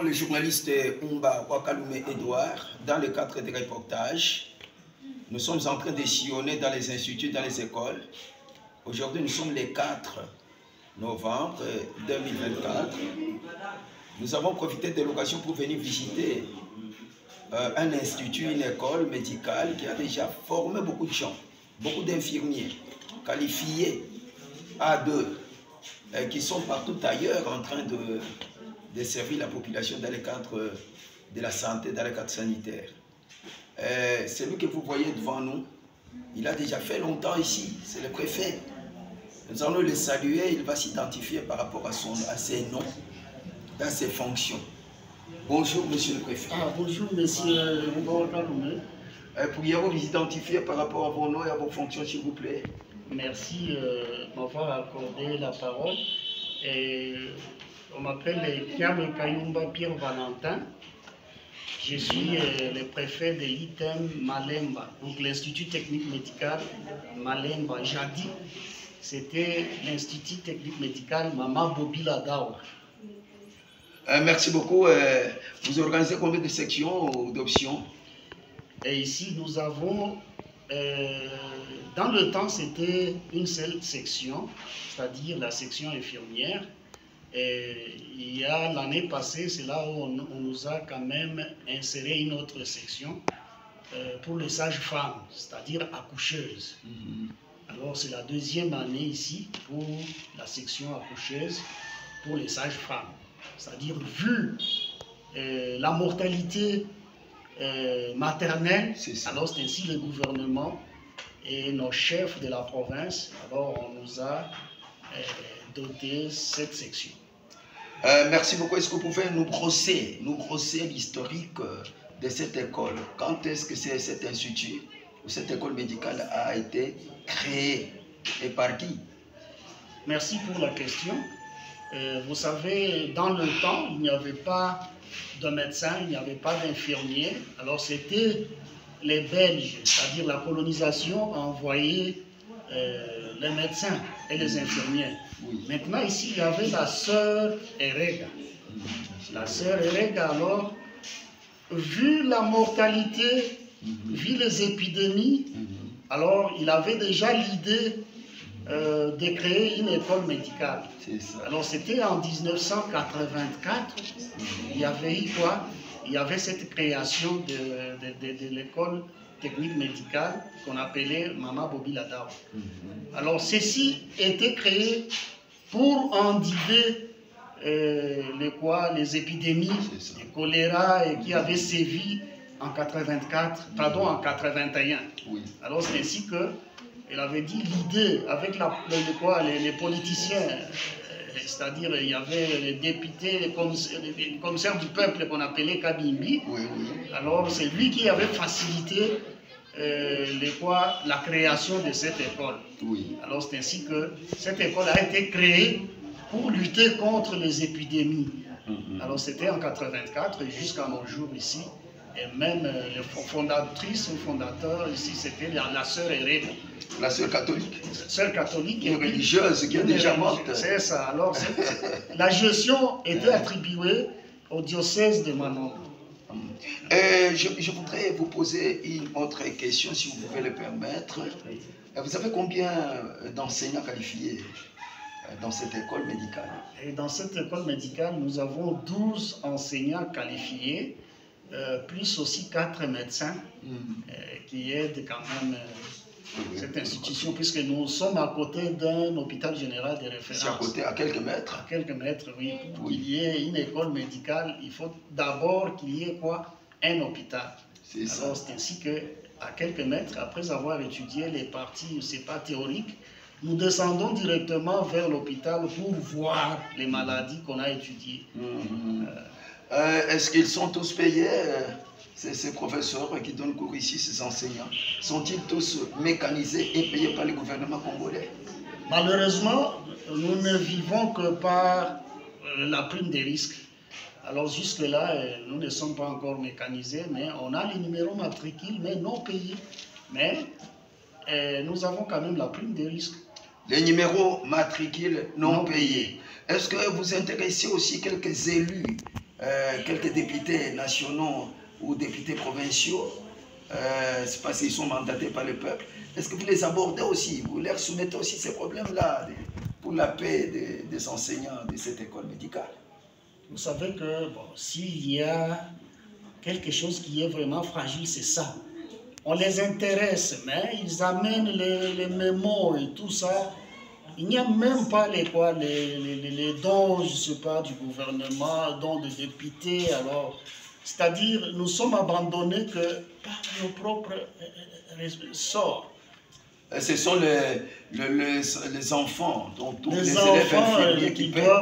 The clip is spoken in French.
Moi, le journaliste Umba Wakalume Edouard, dans le cadre des reportages, nous sommes en train de sillonner dans les instituts, dans les écoles. Aujourd'hui, nous sommes le 4 novembre 2024. Nous avons profité de l'occasion pour venir visiter un institut, une école médicale qui a déjà formé beaucoup de gens, beaucoup d'infirmiers qualifiés A2, qui sont partout ailleurs en train de servir la population dans le cadre de la santé, dans le cadre sanitaire. Celui que vous voyez devant nous, il a déjà fait longtemps ici, c'est le préfet. Nous allons le saluer, il va s'identifier par rapport à ses noms, dans ses fonctions. Bonjour, monsieur le préfet. Bonjour, monsieur Wakalume. Pourriez-vous vous identifier par rapport à vos noms et à vos fonctions, s'il vous plaît? Merci de m'avoir accordé la parole. On m'appelle Kiabe Kayumba Pierre Valentin. Je suis le préfet de l'ITEM Malemba, donc l'Institut technique médical Malemba. Jadis, c'était l'Institut technique médical Mama Bobila Dawa. Merci beaucoup. Vous organisez combien de sections ou d'options? Et ici, nous avons, dans le temps, c'était une seule section, c'est-à-dire la section infirmière. Et il y a l'année passée, c'est là où on nous a quand même inséré une autre section pour les sages-femmes, c'est-à-dire accoucheuses. Alors, c'est la deuxième année ici pour la section accoucheuse pour les sages-femmes. C'est-à-dire, vu la mortalité maternelle, alors c'est ainsi le gouvernement et nos chefs de la province, alors on nous a doté cette section. Merci beaucoup. Est-ce que vous pouvez nous brosser l'historique de cette école? Quand est-ce que cet institut ou cette école médicale a été créée et par qui? Merci pour la question. Vous savez, dans le temps, il n'y avait pas de médecins, il n'y avait pas d'infirmiers. Alors c'était les Belges, c'est-à-dire la colonisation, a envoyé les médecins et les infirmiers. Oui. Maintenant, ici, il y avait la sœur Erega. La sœur Erega, alors, vu la mortalité, vu les épidémies, alors il avait déjà l'idée de créer une école médicale. Alors c'était en 1984, il y avait eu quoi? Il y avait cette création de l'école technique médicale qu'on appelait Mama Bobila Dawa. Alors ceci était créé pour endiguer les épidémies de choléra qui avaient sévi en 81. Oui. Alors c'est ainsi que elle avait dit l'idée avec les politiciens, c'est-à-dire il y avait les députés, les commissaires du peuple qu'on appelait Kabimbi. Oui, oui. Alors c'est lui qui avait facilité la création de cette école. Oui. Alors c'est ainsi que cette école a été créée pour lutter contre les épidémies. Alors c'était en 84 jusqu'à nos jours ici. Et même les fondatrices ou fondateurs ici, c'était la sœur Erega. La sœur catholique. Sœur catholique. Une religieuse qui est déjà morte. C'est ça. Alors, la gestion était attribuée au diocèse de Manon. Je voudrais vous poser une autre question, si vous pouvez le permettre. Vous avez combien d'enseignants qualifiés dans cette école médicale? Et dans cette école médicale, nous avons 12 enseignants qualifiés, plus aussi 4 médecins qui aident quand même cette institution, puisque nous sommes à côté d'un hôpital général de référence. C'est à côté, à quelques mètres? À quelques mètres, oui. Pour qu'il y ait une école médicale, il faut d'abord qu'il y ait quoi? Un hôpital. Alors c'est ainsi que, à quelques mètres, après avoir étudié les parties, c'est pas théorique, nous descendons directement vers l'hôpital pour voir les maladies qu'on a étudiées. Est-ce qu'ils sont tous payés, ces professeurs qui donnent cours ici, ces enseignants? Sont-ils tous mécanisés et payés par le gouvernement congolais? Malheureusement, nous ne vivons que par la prime des risques. Alors jusque-là, nous ne sommes pas encore mécanisés, mais on a les numéros matricules, mais non payés. Mais nous avons quand même la prime des risques. Les numéros matricules non payés. Est-ce que vous intéressez aussi quelques élus quelques députés nationaux ou députés provinciaux, c'est parce qu'ils sont mandatés par le peuple. Est-ce que vous les abordez aussi, vous leur soumettez aussi ces problèmes-là pour la paix des enseignants de cette école médicale? Vous savez que bon, s'il y a quelque chose qui est vraiment fragile, c'est ça. On les intéresse, mais ils amènent les mémos et tout ça. Il n'y a même pas les dons, je ne sais pas, du gouvernement, dons des députés. Alors, c'est-à-dire, nous sommes abandonnés que par nos propres sorts. Ce sont les enfants, donc tous les élèves enfants infirmiers qui doivent